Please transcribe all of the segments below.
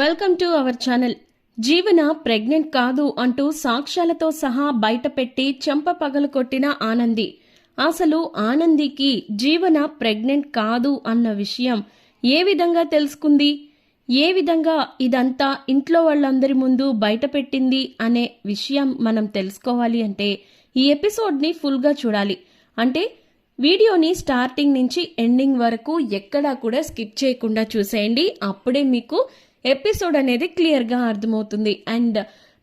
Welcome to our channel. జీవన pregnant కాదు అంటూ సాక్ష్యాలతో సహా బయటపెట్టి చెంప పగలు కొట్టిన ఆనంది. అసలు ఆనందికి జీవన ప్రెగ్నెంట్ కాదు అన్న విషయం ఏ విధంగా తెలుసుకుంది, ఏ విధంగా ఇదంతా ఇంట్లో వాళ్ళందరి ముందు బయటపెట్టింది అనే విషయం మనం తెలుసుకోవాలి అంటే ఈ ఎపిసోడ్ని ఫుల్గా చూడాలి. అంటే వీడియోని స్టార్టింగ్ నుంచి ఎండింగ్ వరకు ఎక్కడా కూడా స్కిప్ చేయకుండా చూసేయండి. అప్పుడే మీకు ఎపిసోడ్ అనేది క్లియర్గా అర్థమవుతుంది. అండ్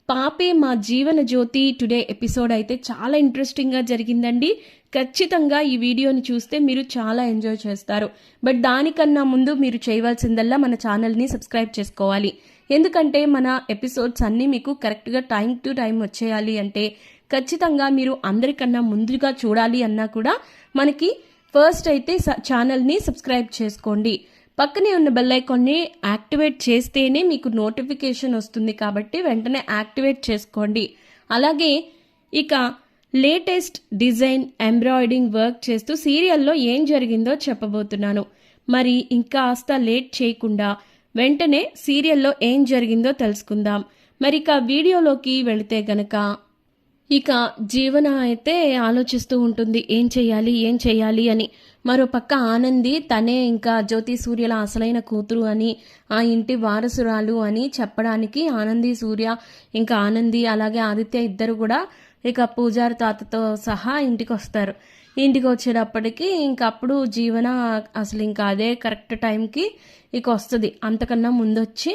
పాపే మా జీవన జ్యోతి టుడే ఎపిసోడ్ అయితే చాలా ఇంట్రెస్టింగ్గా జరిగిందండి. ఖచ్చితంగా ఈ వీడియోని చూస్తే మీరు చాలా ఎంజాయ్ చేస్తారు. బట్ దానికన్నా ముందు మీరు చేయవలసిందల్లా మన ఛానల్ని సబ్స్క్రైబ్ చేసుకోవాలి. ఎందుకంటే మన ఎపిసోడ్స్ అన్నీ మీకు కరెక్ట్గా టైం టు టైం వచ్చేయాలి అంటే ఖచ్చితంగా మీరు అందరికన్నా ముందుగా చూడాలి అన్నా కూడా మనకి ఫస్ట్ అయితే ఛానల్ని సబ్స్క్రైబ్ చేసుకోండి. పక్కనే ఉన్న బెల్ ఐకాన్ని యాక్టివేట్ చేస్తేనే మీకు నోటిఫికేషన్ వస్తుంది కాబట్టి వెంటనే యాక్టివేట్ చేసుకోండి. అలాగే ఇక లేటెస్ట్ డిజైన్ ఎంబ్రాయిడింగ్ వర్క్ చేస్తూ సీరియల్లో ఏం జరిగిందో చెప్పబోతున్నాను. మరి ఇంకాస్త లేట్ చేయకుండా వెంటనే సీరియల్లో ఏం జరిగిందో తెలుసుకుందాం. మరి ఇక వీడియోలోకి వెళితే గనక ఇక జీవన అయితే ఆలోచిస్తూ ఉంటుంది ఏం చెయ్యాలి అని. మరోపక్క ఆనంది తనే ఇంకా జ్యోతి సూర్యల అసలైన కూతురు అని, ఆ ఇంటి వారసురాలు అని చెప్పడానికి ఆనంది సూర్య ఇంకా ఆనంది అలాగే ఆదిత్య ఇద్దరు కూడా ఇక పూజారి తాతతో సహా ఇంటికి వస్తారు. ఇంటికి వచ్చేటప్పటికి అప్పుడు జీవన అసలు ఇంకా అదే కరెక్ట్ టైంకి ఇక వస్తుంది. అంతకన్నా ముందొచ్చి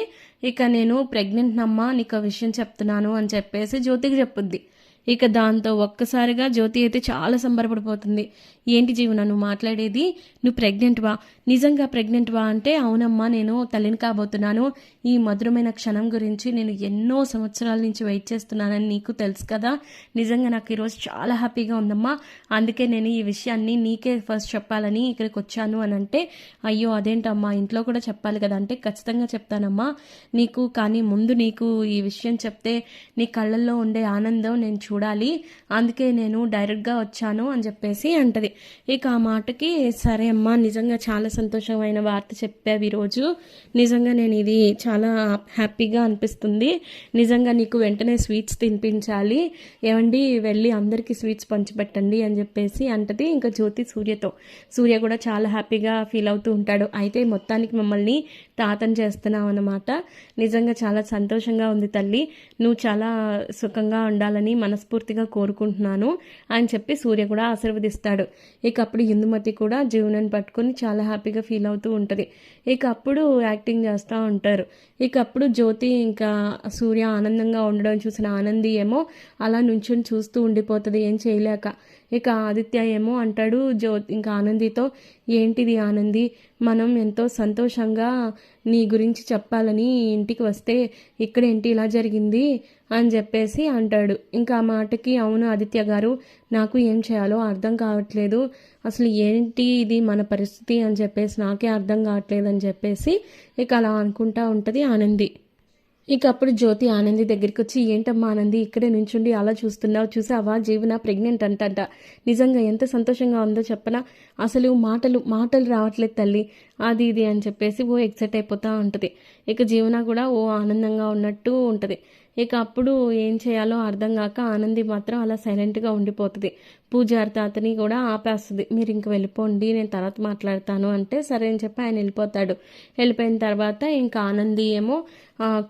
ఇక నేను ప్రెగ్నెంట్ నమ్మా, నీకు విషయం చెప్తున్నాను అని చెప్పేసి జ్యోతికి చెప్పుద్ది. ఇక దాంతో ఒక్కసారిగా జ్యోతి అయితే చాలా సంబరపడిపోతుంది. ఏంటి జీవన నువ్వు మాట్లాడేది, నువ్వు ప్రెగ్నెంట్వా, నిజంగా ప్రెగ్నెంట్వా అంటే అవునమ్మా నేను తల్లిని కాబోతున్నాను. ఈ మధురమైన క్షణం గురించి నేను ఎన్నో సంవత్సరాల నుంచి వెయిట్ చేస్తున్నానని నీకు తెలుసు కదా. నిజంగా నాకు ఈరోజు చాలా హ్యాపీగా ఉందమ్మా. అందుకే నేను ఈ విషయాన్ని నీకే ఫస్ట్ చెప్పాలని ఇక్కడికి వచ్చాను అని అంటే, అయ్యో అదేంటమ్మా ఇంట్లో కూడా చెప్పాలి కదా అంటే, ఖచ్చితంగా చెప్తానమ్మా నీకు, కానీ ముందు నీకు ఈ విషయం చెప్తే నీ కళ్ళల్లో ఉండే ఆనందం నేను చూడాలి, అందుకే నేను డైరెక్ట్గా వచ్చాను అని చెప్పేసి అంటది. ఇక ఆ మాటకి సరే అమ్మా నిజంగా చాలా సంతోషమైన వార్త చెప్పావు ఈరోజు, నిజంగా నేను ఇది చాలా హ్యాపీగా అనిపిస్తుంది, నిజంగా నీకు వెంటనే స్వీట్స్ తినిపించాలి, ఏమండి వెళ్ళి అందరికీ స్వీట్స్ పంచిపెట్టండి అని చెప్పేసి అంటది. ఇంకా జ్యోతి సూర్యతో, సూర్య కూడా చాలా హ్యాపీగా ఫీల్ అవుతూ ఉంటాడు. అయితే మొత్తానికి మమ్మల్ని తాతని చేస్తున్నావు అన్నమాట, నిజంగా చాలా సంతోషంగా ఉంది తల్లి, నువ్వు చాలా సుఖంగా ఉండాలని మనస్ఫూర్తిగా కోరుకుంటున్నాను అని చెప్పి సూర్య కూడా ఆశీర్వదిస్తాడు. ఇక అప్పుడు ఇందుమతి కూడా జీవనాన్ని పట్టుకొని చాలా హ్యాపీగా ఫీల్ అవుతూ ఉంటుంది. ఇక అప్పుడు యాక్టింగ్ చేస్తూ ఉంటారు. ఇక అప్పుడు జ్యోతి ఇంకా సూర్య ఆనందంగా ఉండడం చూసిన ఆనంది ఏమో అలా నుంచుని చూస్తూ ఉండిపోతుంది ఏం చేయలేక. ఇక ఆదిత్య ఏమో అంటాడు ఇంకా ఆనందితో, ఏంటిది ఆనంది, మనం ఎంతో సంతోషంగా నీ గురించి చెప్పాలని ఇంటికి వస్తే ఇక్కడేంటి ఇలా జరిగింది అని చెప్పేసి అంటాడు. ఇంకా ఆ మాటకి అవును ఆదిత్య గారు, నాకు ఏం చేయాలో అర్థం కావట్లేదు, అసలు ఏంటి ఇది మన పరిస్థితి అని చెప్పేసి నాకే అర్థం కావట్లేదు అని చెప్పేసి ఇక అలా అనుకుంటా ఉంటుంది ఆనంది. ఇక అప్పుడు జ్యోతి ఆనంది దగ్గరికి వచ్చి, ఏంటమ్మా ఆనంది ఇక్కడే నుంచుండి అలా చూస్తున్నావు, చూసావా జీవన ప్రెగ్నెంట్ అంటంట, నిజంగా ఎంత సంతోషంగా ఉందో చెప్పనా, అసలు మాటలు రావట్లేదు తల్లి, అది ఇది అని చెప్పేసి ఓ ఎక్సైట్ అయిపోతూ ఉంటుంది. ఇక జీవన కూడా ఓ ఆనందంగా ఉన్నట్టు ఉంటుంది. ఇక అప్పుడు ఏం చేయాలో అర్థం కాక ఆనంది మాత్రం అలా సైలెంట్గా ఉండిపోతుంది. పూజారి తాతని కూడా ఆపేస్తుంది, మీరు ఇంక వెళ్ళిపోండి నేను తర్వాత మాట్లాడతాను అంటే సరే అని చెప్పి ఆయన వెళ్ళిపోతాడు. వెళ్ళిపోయిన తర్వాత ఇంకా ఆనంది ఏమో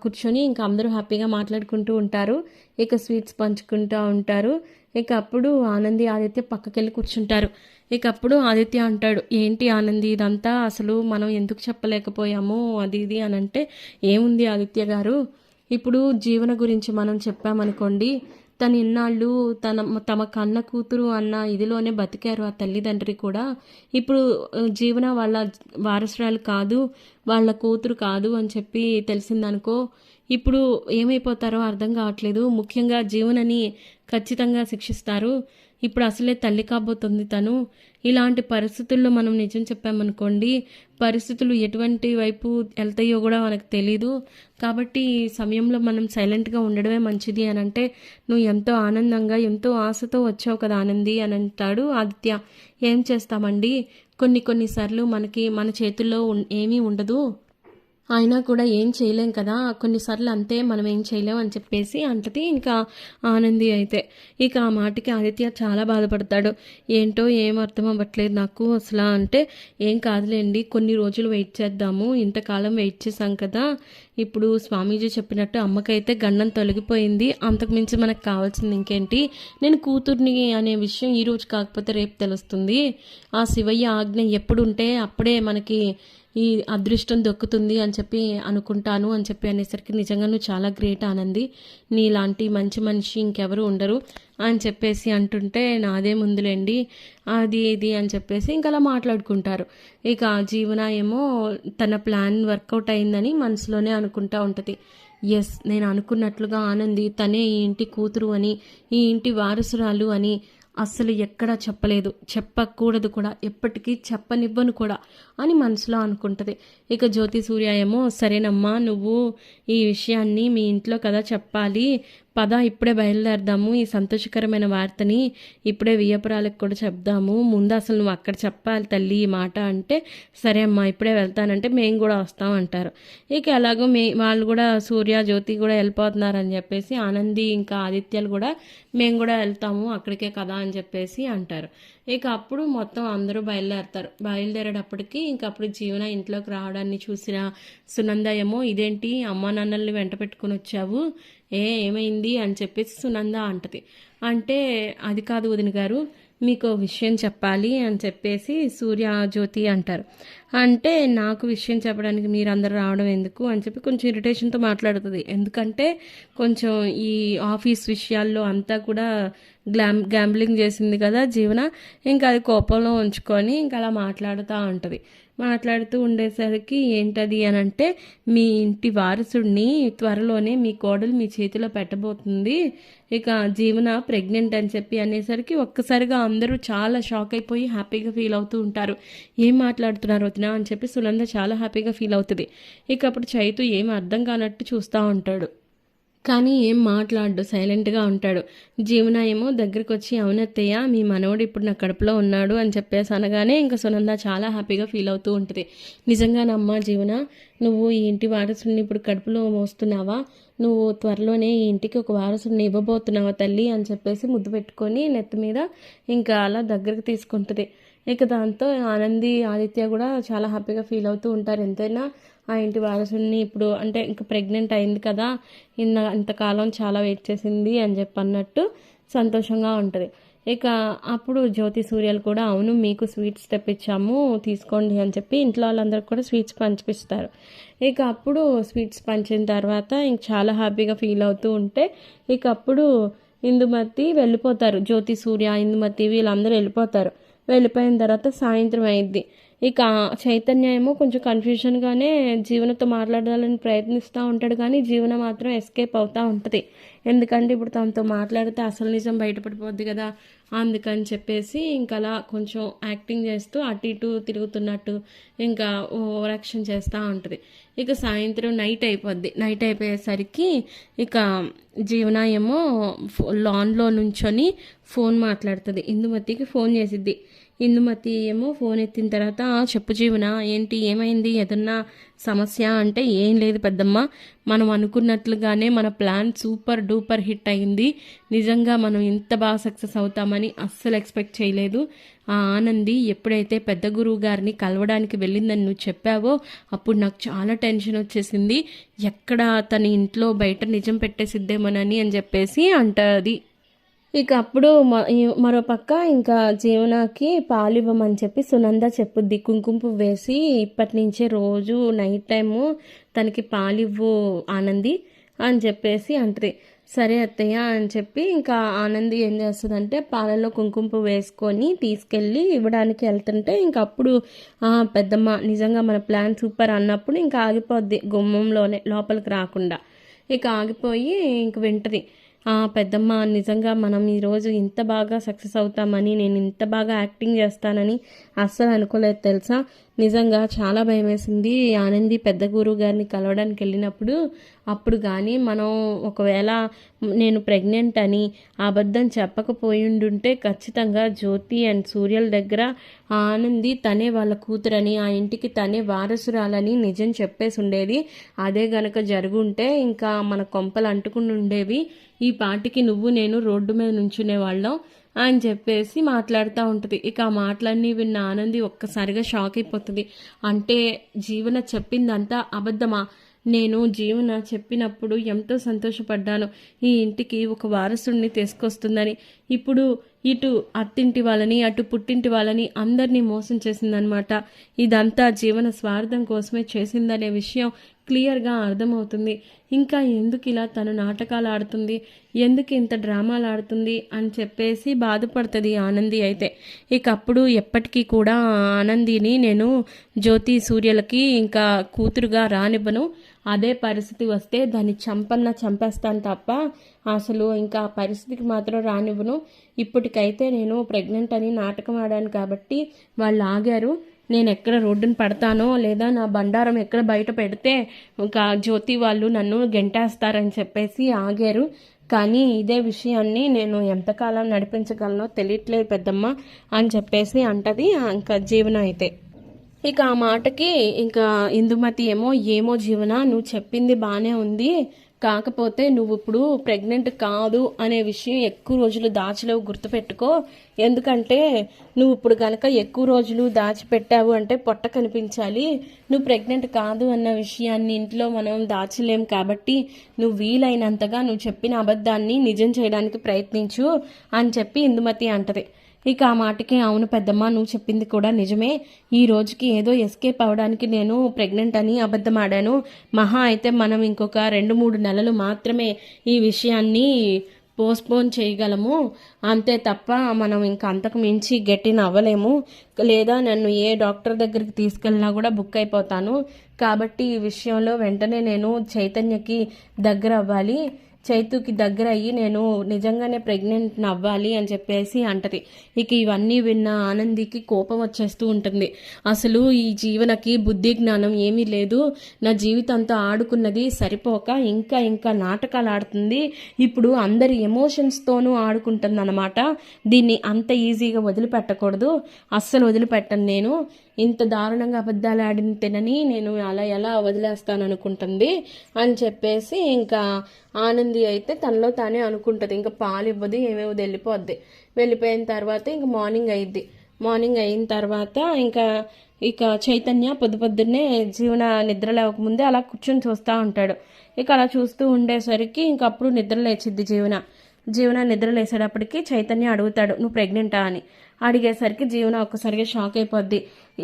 కూర్చొని ఇంకా అందరూ హ్యాపీగా మాట్లాడుకుంటూ ఉంటారు. ఇక స్వీట్స్ పంచుకుంటూ ఉంటారు. ఇక అప్పుడు ఆనంది ఆదిత్య పక్కకెళ్ళి కూర్చుంటారు. ఇక అప్పుడు ఆదిత్య అంటాడు, ఏంటి ఆనంది ఇదంతా అసలు మనం ఎందుకు చెప్పలేకపోయాము అది ఇది అని అంటే, ఏముంది ఆదిత్య గారు, ఇప్పుడు జీవన గురించి మనం చెప్పామనుకోండి, తను ఇన్నాళ్ళు తమ కన్న కూతురు అన్న ఇదిలోనే బతికారు ఆ తల్లిదండ్రి కూడా, ఇప్పుడు జీవన వాళ్ళ వారసురాలు కాదు, వాళ్ళ కూతురు కాదు అని చెప్పి తెలిసిందనుకో, ఇప్పుడు ఏమైపోతారో అర్థం కావట్లేదు. ముఖ్యంగా జీవనని ఖచ్చితంగా శిక్షిస్తారు, ఇప్పుడు అసలే తల్లి కాబోతుంది తను, ఇలాంటి పరిస్థితుల్లో మనం నిజం చెప్పామనుకోండి పరిస్థితులు ఎటువంటి వైపు వెళ్తాయో కూడా మనకు తెలీదు, కాబట్టి ఈ సమయంలో మనం సైలెంట్గా ఉండడమే మంచిది అని అంటే, నువ్వు ఎంతో ఆనందంగా ఎంతో ఆశతో వచ్చావు కదా ఆనంది అని అంటాడు ఆదిత్య. ఏం చేస్తామండి, కొన్నిసార్లు మన చేతుల్లో ఏమీ ఉండదు, అయినా కూడా ఏం చేయలేం కదా! కొన్నిసార్లు అంతే మనం ఏం చేయలేం అని చెప్పేసి అంటది ఇంకా ఆనంది అయితే. ఇక ఆ మాటకి ఆదిత్య చాలా బాధపడతాడు. ఏంటో ఏం అర్థం అవ్వట్లేదు నాకు అసలా అంటే, "ఏం కాదులేండి కొన్ని రోజులు వెయిట్ చేద్దాము. ఇంతకాలం వెయిట్ చేశాం కదా! ఇప్పుడు స్వామీజీ చెప్పినట్టు అమ్మకైతే గండం తొలగిపోయింది. అంతకు మించి మనకు కావాల్సింది ఇంకేంటి? నేను కూతుర్ని అనే విషయం ఈరోజు కాకపోతే రేపు తెలుస్తుంది. ఆ శివయ్య ఆజ్ఞ ఎప్పుడుంటే అప్పుడే మనకి ఈ అదృష్టం దొక్కుతుంది అని చెప్పి అనుకుంటాను" అని చెప్పి అనేసరికి, "నిజంగా నువ్వు చాలా గ్రేట్ ఆనంది. నీలాంటి మంచి మనిషి ఇంకెవరు ఉండరు" అని చెప్పేసి అంటుంటే, "నాదే ముందులేండి అది ఇది" అని చెప్పేసి ఇంక అలా మాట్లాడుకుంటారు. ఇక జీవన ఏమో తన ప్లాన్ వర్కౌట్ అయిందని మనసులోనే అనుకుంటా ఉంటుంది. ఎస్, నేను అనుకున్నట్లుగా ఆనంది తనే ఈ ఇంటి కూతురు అని, ఈ ఇంటి వారసురాలు అని అస్సలు ఎక్కడా చెప్పలేదు, చెప్పకూడదు కూడా, ఎప్పటికీ చెప్పనివ్వను కూడా అని మనసులో అనుకుంటుంది. ఇక జ్యోతి సూర్య ఏమో, "సరేనమ్మా, నువ్వు ఈ విషయాన్ని మీ ఇంట్లో కదా చెప్పాలి, పద ఇప్పుడే బయలుదేరదాము, ఈ సంతోషకరమైన వార్తని ఇప్పుడే వియ్యపురాలకు కూడా చెప్దాము, ముందు అసలు నువ్వు అక్కడ చెప్పాలి తల్లి ఈ మాట" అంటే, "సరే అమ్మా ఇప్పుడే వెళ్తానంటే మేము కూడా వస్తాం" అంటారు. ఇక ఎలాగో వాళ్ళు కూడా సూర్య జ్యోతి కూడా వెళ్ళిపోతున్నారని చెప్పేసి ఆనంది ఇంకా ఆదిత్యలు కూడా, "మేము కూడా వెళ్తాము అక్కడికే కదా" అని చెప్పేసి అంటారు. ఇక అప్పుడు మొత్తం అందరూ బయలుదేరతారు. బయలుదేరేటప్పటికి ఇంక అప్పుడు జీవన ఇంట్లోకి రావడాన్ని చూసిన సునంద ఏమో, "ఇదేంటి అమ్మా నాన్నల్ని వెంట పెట్టుకుని వచ్చావు, ఏమైంది" అని చెప్పేసి సునంద అంటది. అంటే, "అది కాదు వదిన గారు, మీకు విషయం చెప్పాలి" అని చెప్పేసి సూర్య జ్యోతి అంటారు. అంటే, "నాకు విషయం చెప్పడానికి మీరందరూ రావడం ఎందుకు" అని చెప్పి కొంచెం ఇరిటేషన్తో మాట్లాడుతుంది. ఎందుకంటే కొంచెం ఈ ఆఫీస్ విషయాల్లో అంతా కూడా గ్యాంబ్లింగ్ చేసింది కదా జీవన, ఇంకా అది కోపంలో ఉంచుకొని ఇంకా అలా మాట్లాడుతూ ఉంటుంది. మాట్లాడుతూ ఉండేసరికి, "ఏంటది" అని అంటే, "మీ ఇంటి వారసుడిని త్వరలోనే మీ కోడలు మీ చేతిలో పెట్టబోతుంది, ఇక జీవన ప్రెగ్నెంట్" అని చెప్పి అనేసరికి ఒక్కసారిగా అందరూ చాలా షాక్ అయిపోయి హ్యాపీగా ఫీల్ అవుతూ ఉంటారు. "ఏం మాట్లాడుతున్నారు వదిన" అని చెప్పి సునంద చాలా హ్యాపీగా ఫీల్ అవుతుంది. ఇక అప్పుడు చైతు ఏం అర్థం కానట్టు చూస్తూ ఉంటాడు. కానీ ఏం మాట్లాడు, సైలెంట్గా ఉంటాడు. జీవన ఏమో దగ్గరికి వచ్చి, "అవునత్తయ్య, మీ మనవడు ఇప్పుడు నా కడుపులో ఉన్నాడు" అని చెప్పేసి అనగానే ఇంకా సునంద చాలా హ్యాపీగా ఫీల్ అవుతూ ఉంటుంది. "నిజంగానమ్మా జీవన, నువ్వు ఈ ఇంటి వారసుని ఇప్పుడు కడుపులో మోస్తున్నావా? నువ్వు త్వరలోనే ఈ ఇంటికి ఒక వారసుని ఇవ్వబోతున్నావా తల్లి" అని చెప్పేసి ముద్దు పెట్టుకొని నెత్తి మీద ఇంకా అలా దగ్గరికి తీసుకుంటుంది. ఇక దాంతో ఆనంది ఆదిత్య కూడా చాలా హ్యాపీగా ఫీల్ అవుతూ ఉంటారు. ఎంతైనా ఆ ఇంటి వారసుని ఇప్పుడు అంటే ఇంకా ప్రెగ్నెంట్ అయింది కదా, ఇంతకాలం చాలా వెయిట్ చేసింది అని చెప్పి అన్నట్టు సంతోషంగా ఉంటుంది. ఇక అప్పుడు జ్యోతి సూర్యలు కూడా, "అవును, మీకు స్వీట్స్ తెప్పించాము తీసుకోండి" అని చెప్పి ఇంట్లో వాళ్ళందరికీ కూడా స్వీట్స్ పంచిపిస్తారు. ఇక అప్పుడు స్వీట్స్ పంచిన తర్వాత ఇంక చాలా హ్యాపీగా ఫీల్ అవుతూ ఉంటే, ఇక అప్పుడు ఇందుమతి వెళ్ళిపోతారు. జ్యోతి సూర్య ఇందుమతి వీళ్ళందరూ వెళ్ళిపోతారు. వెళ్ళిపోయిన తర్వాత సాయంత్రం అయింది. ఇక చైతన్య ఏమో కొంచెం కన్ఫ్యూజన్గానే జీవనతో మాట్లాడాలని ప్రయత్నిస్తూ ఉంటాడు, కానీ జీవన మాత్రం ఎస్కేప్ అవుతూ ఉంటుంది. ఎందుకంటే ఇప్పుడు తనతో మాట్లాడితే అసలు నిజం బయటపడిపోద్ది కదా, అందుకని చెప్పేసి ఇంకా అలా కొంచెం యాక్టింగ్ చేస్తూ అటు ఇటు తిరుగుతున్నట్టు ఇంకా ఓవరాక్షన్ చేస్తూ ఉంటుంది. ఇక సాయంత్రం నైట్ అయిపోద్ది. నైట్ అయిపోయేసరికి ఇక జీవన ఏమో లాన్లో నుంచొని ఫోన్ మాట్లాడుతుంది. ఇందుమతికి ఫోన్ చేసిద్ది. ఇందుమతి ఏమో ఫోన్ ఎత్తిన తర్వాత, "చెప్పు జీవన, ఏంటి, ఏమైంది, ఏదన్నా సమస్య" అంటే, "ఏం లేదు పెద్దమ్మ, మనం అనుకున్నట్లుగానే మన ప్లాన్ సూపర్ డూపర్ హిట్ అయింది. నిజంగా మనం ఇంత బాగా సక్సెస్ అవుతామని అస్సలు ఎక్స్పెక్ట్ చేయలేదు. ఆ ఆనంది ఎప్పుడైతే పెద్ద గురువు గారిని కలవడానికి వెళ్ళిందని నువ్వు చెప్పావో అప్పుడు నాకు చాలా టెన్షన్ వచ్చేసింది. ఎక్కడ తన ఇంట్లో బయట నిజం పెట్టేసిద్దేమోనని" అని చెప్పేసి అంటది. ఇక అప్పుడు మరో పక్క ఇంకా జీవనకి పాలు ఇవ్వమని చెప్పి సునంద చెప్పుద్ది. "కుంకుమ పువ్వు వేసి ఇప్పటి నుంచే రోజు నైట్ టైము తనకి పాలివ్వు ఆనంది" అని చెప్పేసి అంటది. "సరే అత్తయ్య" అని చెప్పి ఇంకా ఆనంది ఏం చేస్తుందంటే పాలలో కుంకుమ పువ్వు వేసుకొని తీసుకెళ్ళి ఇవ్వడానికి వెళ్తుంటే, ఇంక అప్పుడు పెద్దమ్మ నిజంగా మన ప్లాన్ సూపర్ అన్నప్పుడు ఇంకా ఆగిపోద్ది గుమ్మంలోనే, లోపలికి రాకుండా. ఇక ఆగిపోయి ఇంక వింటది, పెద్దమ్మ నిజంగా మనం ఈరోజు ఇంత బాగా సక్సెస్ అవుతామని, నేను ఇంత బాగా యాక్టింగ్ చేస్తానని అస్సలు అనుకోలేదు తెలుసా. నిజంగా చాలా భయమేసింది. ఆనంది పెద్ద గురువు గారిని కలవడానికి వెళ్ళినప్పుడు. అప్పుడు కానీ మనం ఒకవేళ నేను ప్రెగ్నెంట్ అని అబద్ధం చెప్పకపోయిండుంటే ఖచ్చితంగా జ్యోతి అండ్ సూర్యల దగ్గర ఆనంది తనే వాళ్ళ కూతురని, ఆ ఇంటికి తనే వారసురాలని నిజం చెప్పేసి ఉండేది. అదే గనక జరుగుంటే ఇంకా మన కొంపలు అంటుకుని ఉండేవి. ఈ పాటికి నువ్వు నేను రోడ్డు మీద నుంచునే వాళ్ళం అని చెప్పేసి మాట్లాడుతూ ఉంటుంది. ఇక ఆ మాటలన్నీ విన్న ఆనంది ఒక్కసారిగా షాక్ అయిపోతుంది. అంటే జీవన చెప్పిందంతా అబద్ధమా? నేను జీవన చెప్పినప్పుడు ఎంతో సంతోషపడ్డాను, ఈ ఇంటికి ఒక వారసుడిని తీసుకొస్తుందని. ఇప్పుడు ఇటు అత్తింటి వాళ్ళని అటు పుట్టింటి వాళ్ళని అందరినీ మోసం చేసిందనమాట. ఇదంతా జీవన స్వార్థం కోసమే చేసిందనే విషయం క్లియర్గా అర్థమవుతుంది. ఇంకా ఎందుకు ఇలా తను నాటకాలు ఆడుతుంది, ఎందుకు ఇంత డ్రామాలు ఆడుతుంది అని చెప్పేసి బాధపడుతుంది ఆనంది అయితే. ఇక అప్పుడు ఎప్పటికీ కూడా ఆనందిని నేను జ్యోతి సూర్యలకి ఇంకా కూతురుగా రానివ్వను. అదే పరిస్థితి వస్తే దాన్ని చంపేస్తాను తప్ప అసలు ఇంకా ఆ పరిస్థితికి మాత్రం రానివ్వను. ఇప్పటికైతే నేను ప్రెగ్నెంట్ అని నాటకం ఆడాను కాబట్టి వాళ్ళు ఆగారు. నేను ఎక్కడ రోడ్డును పడతానో లేదా నా బండారం ఎక్కడ బయట పెడితే ఇంకా జ్యోతి వాళ్ళు నన్ను గెంటేస్తారని చెప్పేసి ఆగారు. కానీ ఇదే విషయాన్ని నేను ఎంతకాలం నడిపించగలనో తెలియట్లేదు పెద్దమ్మ అని చెప్పేసి అంటది ఇంకా జీవన అయితే. ఇక ఆ మాటకి ఇంకా ఇందుమతి ఏమో జీవన, నువ్వు చెప్పింది బాగానే ఉంది, కాకపోతే నువ్వు ఇప్పుడు ప్రెగ్నెంట్ కాదు అనే విషయం ఎక్కువ రోజులు దాచలేవు, గుర్తుపెట్టుకో. ఎందుకంటే నువ్వు ఇప్పుడు కనుక ఎక్కువ రోజులు దాచిపెట్టావు అంటే పొట్ట కనిపించాలి. నువ్వు ప్రెగ్నెంట్ కాదు అన్న విషయాన్ని ఇంట్లో మనం దాచలేం కాబట్టి నువ్వు వీలైనంతగా నువ్వు చెప్పిన అబద్ధాన్ని నిజం చేయడానికి ప్రయత్నించు అని చెప్పి ఇందుమతి అంటది. ఇక ఆ మాటకి అవును పెద్దమ్మ, నువ్వు చెప్పింది కూడా నిజమే, ఈ రోజుకి ఏదో ఎస్కేప్ అవ్వడానికి నేను ప్రెగ్నెంట్ అని అబద్ధం ఆడాను. మహా అయితే మనం ఇంకొక 2-3 నెలలు మాత్రమే ఈ విషయాన్ని పోస్ట్పోన్ చేయగలము, అంతే తప్ప మనం ఇంకా అంతకు మించి గెట్టిన అవ్వలేము. లేదా నన్ను ఏ డాక్టర్ దగ్గరికి తీసుకెళ్ళినా కూడా బుక్ అయిపోతాను. కాబట్టి ఈ విషయంలో వెంటనే నేను చైతన్యకి దగ్గర అవ్వాలి, చైతుకి దగ్గర అయ్యి నేను నిజంగానే ప్రెగ్నెంట్ అవ్వాలి అని చెప్పేసి అంటది. ఇక ఇవన్నీ విన్న ఆనందికి కోపం వచ్చేస్తూ ఉంటుంది. అసలు ఈ జీవనకి బుద్ధి జ్ఞానం ఏమీ లేదు, నా జీవితంతో ఆడుకున్నది సరిపోక ఇంకా నాటకాలు ఆడుతుంది, ఇప్పుడు అందరి ఎమోషన్స్తోనూ ఆడుకుంటుంది అనమాట. దీన్ని అంత ఈజీగా వదిలిపెట్టకూడదు, అస్సలు వదిలిపెట్టను నేను. ఇంత దారుణంగా అబద్ధాలు ఆడిన తినని నేను అలా ఎలా వదిలేస్తాను అనుకుంటుంది అని చెప్పేసి ఇంకా ఆనంది అయితే తనలో తానే అనుకుంటుంది. ఇంకా పాలు ఇవ్వదు, ఏమేమి వెళ్ళిపోయిన తర్వాత ఇంకా మార్నింగ్ అయిన తర్వాత ఇక చైతన్య పొద్దున్నే జీవన నిద్ర లేవకముందే అలా కూర్చొని చూస్తూ ఉంటాడు. ఇక అలా చూస్తూ ఉండేసరికి ఇంక అప్పుడు నిద్ర లేచిద్ది జీవన నిద్ర లేసేటప్పటికి చైతన్య అడుగుతాడు, నువ్వు ప్రెగ్నెంటా అని. అడిగేసరికి జీవన ఒక్కసారిగా షాక్ అయిపోద్ది.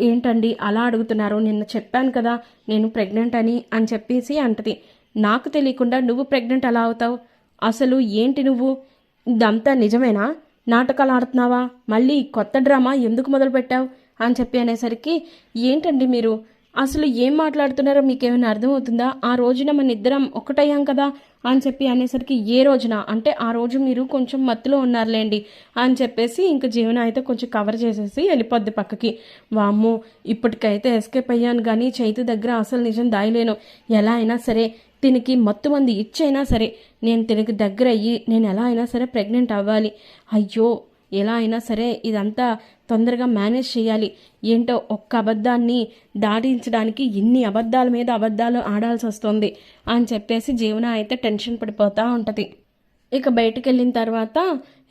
ఏంటండి అలా అడుగుతున్నారు, నిన్న చెప్పాను కదా నేను ప్రెగ్నెంట్ అని చెప్పేసి అంటది. నాకు తెలియకుండా నువ్వు ప్రెగ్నెంట్ ఎలా అవుతావు? అసలు ఏంటి నువ్వు, ఇదంతా నిజమేనా? నాటకాలు ఆడుతున్నావా? మళ్ళీ కొత్త డ్రామా ఎందుకు మొదలుపెట్టావు అని చెప్పి అనేసరికి, ఏంటండి మీరు అసలు ఏం మాట్లాడుతున్నారో మీకేమైనా అర్థమవుతుందా? ఆ రోజున మన ఇద్దరం ఒకటయ్యాం కదా అని చెప్పి అనేసరికి, ఏ రోజున అంటే ఆ రోజు మీరు కొంచెం మత్తులో ఉన్నారులేండి అని చెప్పేసి ఇంక జీవన అయితే కొంచెం కవర్ చేసేసి వెళ్ళిపోద్ది పక్కకి. వామ్మో, ఇప్పటికైతే ఎస్కేప్ అయ్యాను కానీ చైతు దగ్గర అసలు నిజం దాయలేను. ఎలా అయినా సరే తినికి మత్తు మంది ఇచ్చైనా సరే నేను తినికి దగ్గర అయ్యి నేను ఎలా అయినా సరే ప్రెగ్నెంట్ అవ్వాలి. అయ్యో, ఎలా అయినా సరే ఇదంతా తొందరగా మేనేజ్ చేయాలి. ఏంటో ఒక్క అబద్ధాన్ని దాటించడానికి ఇన్ని అబద్ధాల మీద అబద్ధాలు ఆడాల్సి వస్తుంది అని చెప్పేసి జీవన అయితే టెన్షన్ పడిపోతూ ఉంటుంది. ఇక బయటికి వెళ్ళిన తర్వాత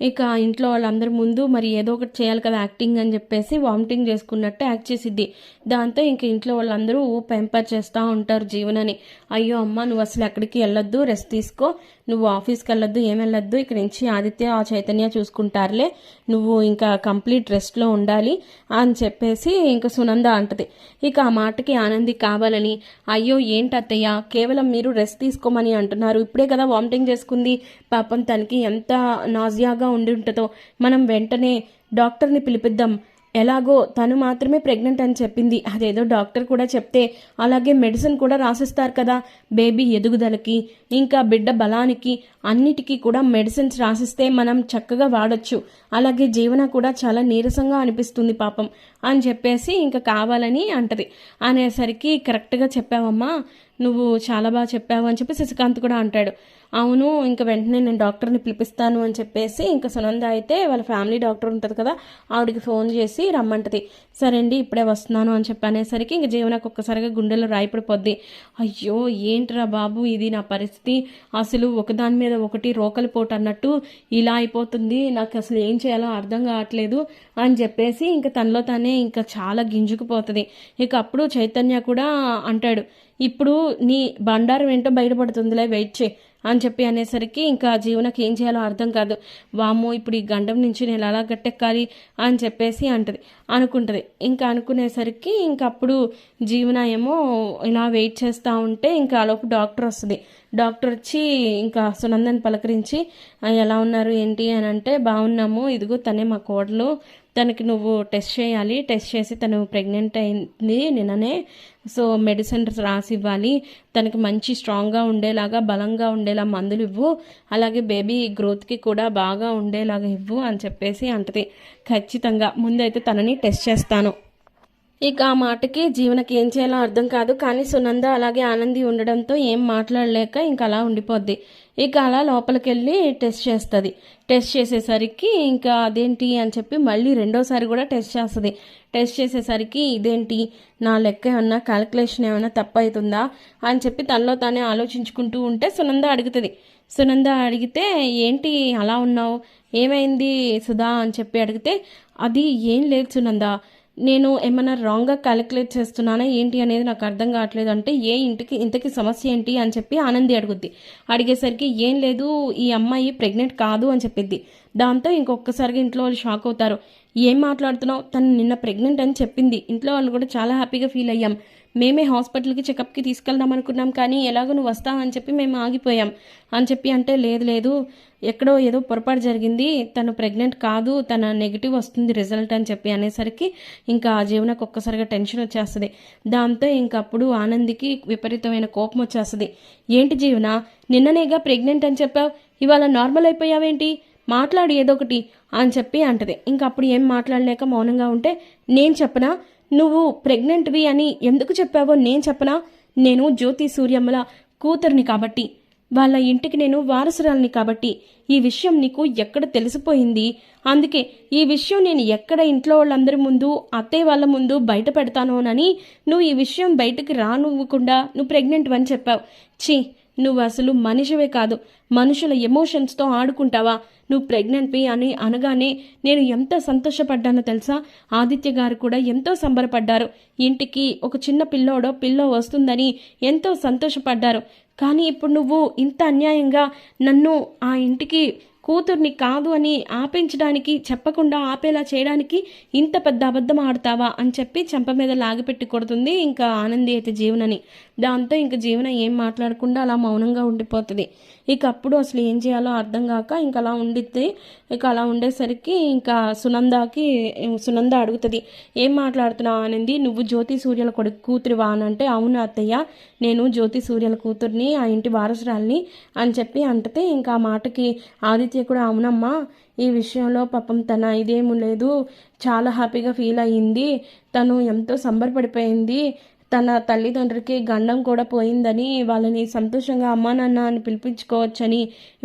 ఇక ఇంట్లో వాళ్ళందరి ముందు మరి ఏదో ఒకటి చేయాలి కదా యాక్టింగ్ అని చెప్పేసి వామిటింగ్ చేసుకున్నట్టు యాక్ట్ చేసిద్ది. దాంతో ఇంక ఇంట్లో వాళ్ళందరూ పెంపర్ చేస్తూ ఉంటారు జీవనని. అయ్యో అమ్మ, నువ్వు అసలు ఎక్కడికి వెళ్ళొద్దు, రెస్ట్ తీసుకో, నువ్వు ఆఫీస్కి వెళ్ళొద్దు, ఏం వెళ్ళొద్దు, ఇక్కడ నుంచి ఆదిత్య ఆ చైతన్య చూసుకుంటారులే, నువ్వు ఇంకా కంప్లీట్ రెస్ట్లో ఉండాలి అని చెప్పేసి ఇంక సునంద అంటది. ఇక ఆ మాటకి ఆనంది కావాలని, అయ్యో ఏంటి అత్తయ్య, కేవలం మీరు రెస్ట్ తీసుకోమని అంటున్నారు, ఇప్పుడే కదా వామిటింగ్ చేసుకుంది, పాపం తనకి ఎంత నాజియాగా ఉండి ఉంటుందో, మనం వెంటనే డాక్టర్ని పిలిపిద్దాం, ఎలాగో తను మాత్రమే ప్రెగ్నెంట్ అని చెప్పింది, అదేదో డాక్టర్ కూడా చెప్తే అలాగే మెడిసిన్ కూడా రాసిస్తారు కదా, బేబీ ఎదుగుదలకి ఇంకా బిడ్డ బలానికి అన్నిటికీ కూడా మెడిసిన్స్ రాసిస్తే మనం చక్కగా వాడచ్చు, అలాగే జీవన కూడా చాలా నీరసంగా అనిపిస్తుంది పాపం అని చెప్పేసి ఇంకా కావాలని అంటది. అనేసరికి కరెక్ట్గా చెప్పావమ్మా, నువ్వు చాలా బాగా చెప్పావు అని చెప్పి శశికాంత్ కూడా అంటాడు. అవును, ఇంకా వెంటనే నేను డాక్టర్ని పిలిపిస్తాను అని చెప్పేసి ఇంకా సునంద అయితే వాళ్ళ ఫ్యామిలీ డాక్టర్ ఉంటుంది కదా, ఆవిడకి ఫోన్ చేసి రమ్మంటది. సరే అండి ఇప్పుడే వస్తున్నాను అని చెప్పి అనేసరికి ఇంక జీవనకు ఒక్కసారిగా గుండెలో రాయిపడిపోద్ది. అయ్యో ఏంట్రా బాబు ఇది నా పరిస్థితి, అసలు ఒకదాని మీద ఒకటి రోకలి పోటు అన్నట్టు ఇలా అయిపోతుంది, నాకు అసలు ఏం చేయాలో అర్థం కావట్లేదు అని చెప్పేసి ఇంకా తనలో తానే ఇంకా చాలా గింజుకుపోతుంది. ఇక అప్పుడు చైతన్య కూడా అంటాడు, ఇప్పుడు నీ బండారం ఏంటో బయటపడుతుందిలే, వెయిట్ చేయి అని చెప్పి అనేసరికి ఇంకా జీవనకి ఏం చేయాలో అర్థం కాదు. వామ్మో ఇప్పుడు ఈ గండం నుంచి నేను ఎలా గట్టెక్కాలి అని చెప్పేసి అనుకుంటుంది. ఇంకా అనుకునేసరికి ఇంకప్పుడు జీవన ఏమో ఇలా వెయిట్ చేస్తూ ఉంటే ఇంకా ఆలోపు డాక్టర్ వస్తుంది. డాక్టర్ వచ్చి ఇంకా సునందని పలకరించి ఎలా ఉన్నారు ఏంటి అని అంటే, బాగున్నాము, ఇదిగో తనే మా కోడలు, తనకి నువ్వు టెస్ట్ చేయాలి, టెస్ట్ చేసి తను ప్రెగ్నెంట్ అయింది నిన్ననే, సో మెడిసిన్స్ రాసి ఇవ్వాలి, తనకి మంచి స్ట్రాంగ్గా ఉండేలాగా బలంగా ఉండేలా మందులు ఇవ్వు, అలాగే బేబీ గ్రోత్కి కూడా బాగా ఉండేలాగా ఇవ్వు అని చెప్పేసి అంటది. ఖచ్చితంగా ముందైతే తనని టెస్ట్ చేస్తాను. ఇక ఆ మాటకి జీవనకి ఏం చేయాలో అర్థం కాదు, కానీ సునంద అలాగే ఆనంది ఉండడంతో ఏం మాట్లాడలేక ఇంకా అలా ఉండిపోద్ది. ఇక అలా లోపలికి వెళ్ళి టెస్ట్ చేస్తుంది. టెస్ట్ చేసేసరికి ఇంకా అదేంటి అని చెప్పి మళ్ళీ రెండోసారి కూడా టెస్ట్ చేస్తుంది. టెస్ట్ చేసేసరికి ఇదేంటి నా లెక్క ఏమన్నా క్యాలిక్యులేషన్ ఏమైనా తప్పు అవుతుందా అని చెప్పి తనలో తానే ఆలోచించుకుంటూ ఉంటే సునంద అడుగుతుంది. సునంద అడిగితే ఏంటి అలా ఉన్నావు, ఏమైంది సుధా అని చెప్పి అడిగితే, అది ఏం లేదు సునంద, నేను ఏమైనా రాంగ్గా క్యాలిక్యులేట్ చేస్తున్నానా ఏంటి అనేది నాకు అర్థం కావట్లేదు అంటే, ఇంతకీ సమస్య ఏంటి అని చెప్పి ఆనంది అడుగుద్ది. అడిగేసరికి ఏం లేదు, ఈ అమ్మాయి ప్రెగ్నెంట్ కాదు అని చెప్పిద్ది. దాంతో ఇంకొకసారిగా ఇంట్లో వాళ్ళు షాక్ అవుతారు. ఏం మాట్లాడుతున్నావు, తను నిన్న ప్రెగ్నెంట్ అని చెప్పింది, ఇంట్లో వాళ్ళు కూడా చాలా హ్యాపీగా ఫీల్ అయ్యాం, మేమే హాస్పిటల్కి చెకప్కి తీసుకెళ్దాం అనుకున్నాం, కానీ ఎలాగో నువ్వు వస్తావని చెప్పి మేము ఆగిపోయాం అని చెప్పి అంటే, లేదు ఎక్కడో ఏదో పొరపాటు జరిగింది, తను ప్రెగ్నెంట్ కాదు, తన నెగిటివ్ వస్తుంది రిజల్ట్ అని చెప్పి అనేసరికి ఇంకా జీవనకు ఒక్కసారిగా టెన్షన్ వచ్చేస్తుంది. దాంతో ఇంకప్పుడు ఆనందికి విపరీతమైన కోపం వచ్చేస్తుంది. ఏంటి జీవన, నిన్ననేగా ప్రెగ్నెంట్ అని చెప్పావు, ఇవాళ నార్మల్ అయిపోయావేంటి, మాట్లాడు ఏదో ఒకటి అని చెప్పి అంటది. ఇంకప్పుడు ఏం మాట్లాడలేక మౌనంగా ఉంటే, నేను చెప్పనా నువ్వు ప్రెగ్నెంట్వి అని ఎందుకు చెప్పావో నేను చెప్పనా, నేను జ్యోతి సూర్యమ్మల కూతుర్ని కాబట్టి, వాళ్ళ ఇంటికి నేను వారసురాలిని కాబట్టి ఈ విషయం నీకు ఎక్కడ తెలిసిపోయింది, అందుకే ఈ విషయం నేను ఎక్కడ ఇంట్లో వాళ్ళందరి ముందు అత్తయ్య వాళ్ళ ముందు బయట పెడతానోనని నువ్వు ఈ విషయం బయటకు రానివ్వకుండా నువ్వు ప్రెగ్నెంట్ అని చెప్పావు. ఛీ, నువ్వు అసలు మనిషివే కాదు, మనుషుల ఎమోషన్స్తో ఆడుకుంటావా, నువ్వు ప్రెగ్నెంట్వి అని అనగానే నేను ఎంత సంతోషపడ్డానో తెలుసా, ఆదిత్య గారు కూడా ఎంతో సంబరపడ్డారు, ఇంటికి ఒక చిన్న పిల్లో వస్తుందని ఎంతో సంతోషపడ్డారు, కానీ ఇప్పుడు నువ్వు ఇంత అన్యాయంగా నన్ను ఆ ఇంటికి కూతుర్ని కాదు అని ఆపించడానికి, చెప్పకుండా ఆపేలా చేయడానికి ఇంత పెద్ద అబద్ధం ఆడతావా అని చెప్పి చెంప మీద లాగిపెట్టి కొడుతుంది ఇంకా ఆనంది అయితే జీవనని. దాంతో ఇంకా జీవన ఏం మాట్లాడకుండా అలా మౌనంగా ఉండిపోతుంది. ఇక అప్పుడు అసలు ఏం చేయాలో అర్థం కాక ఇంకా అలా ఉండిద్ది. ఇక అలా ఉండేసరికి ఇంకా సునంద అడుగుతుంది, ఏం మాట్లాడుతున్నావు ఆనంది, నువ్వు జ్యోతి సూర్యల కూతురివా అని అంటే, అవును అత్తయ్య, నేను జ్యోతి సూర్యల కూతుర్ని, ఆ ఇంటి వారసురాల్ని అని చెప్పి అంటే, ఇంకా ఆ మాటకి ఆదిత్య కూడా అవునమ్మా, ఈ విషయంలో పాపం తన ఇదేమీ లేదు, చాలా హ్యాపీగా ఫీల్ అయ్యింది, తను ఎంతో సంబరపడిపోయింది, తన తల్లిదండ్రులకి గండం కూడా పోయిందని వాళ్ళని సంతోషంగా అమ్మా నాన్న అని పిలిపించుకోవచ్చని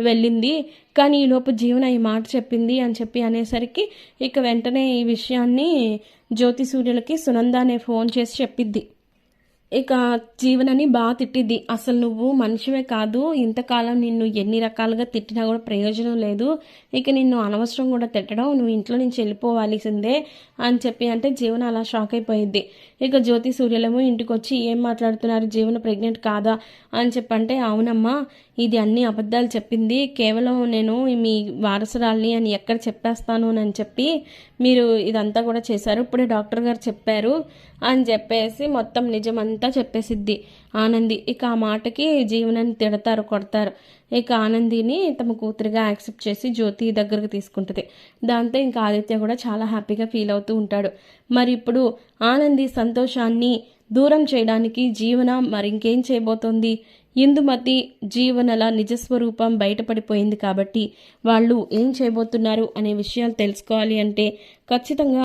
వెళ్ళింది, కానీ ఈలోపు జీవన ఈ మాట చెప్పింది అని చెప్పి అనేసరికి ఇక వెంటనే ఈ విషయాన్ని జ్యోతి సూర్యులకి సునందానే ఫోన్ చేసి చెప్పిద్ది. ఇక జీవనని బాగా తిట్టిద్ది, అసలు నువ్వు మనిషివే కాదు, ఇంతకాలం నిన్ను ఎన్ని రకాలుగా తిట్టినా కూడా ప్రయోజనం లేదు, ఇక నిన్ను అనవసరం కూడా తిట్టడం, నువ్వు ఇంట్లో నుంచి వెళ్ళిపోవాల్సిందే అని చెప్పి అంటే జీవన అలా షాక్ అయిపోయిద్ది. ఇక జ్యోతి సూర్యలేమో ఇంటికి వచ్చి ఏం మాట్లాడుతున్నారు, జీవన ప్రెగ్నెంట్ కాదా అని చెప్పంటే, అవునమ్మా ఇది అన్ని అబద్ధాలు చెప్పింది, కేవలం నేను మీ వారసురాల్ని అని ఎక్కడ చెప్పేస్తాను అని చెప్పి మీరు ఇదంతా కూడా చేశారు, ఇప్పుడే డాక్టర్ గారు చెప్పారు అని చెప్పేసి మొత్తం నిజమంతా చెప్పేసిద్ది ఆనంది. ఇక ఆ మాటకి జీవనాన్ని తిడతారు, కొడతారు. ఇక ఆనందిని తమ కూతురిగా యాక్సెప్ట్ చేసి జ్యోతి దగ్గరకు తీసుకుంటుంది. దాంతో ఇంకా ఆదిత్య కూడా చాలా హ్యాపీగా ఫీల్ అవుతూ ఉంటాడు. మరి ఇప్పుడు ఆనంది సంతోషాన్ని దూరం చేయడానికి జీవన మరింకేం చేయబోతోంది? ఇందుమతి జీవనల నిజస్వరూపం బయటపడిపోయింది కాబట్టి వాళ్ళు ఏం చేయబోతున్నారు అనే విషయాలు తెలుసుకోవాలి అంటే ఖచ్చితంగా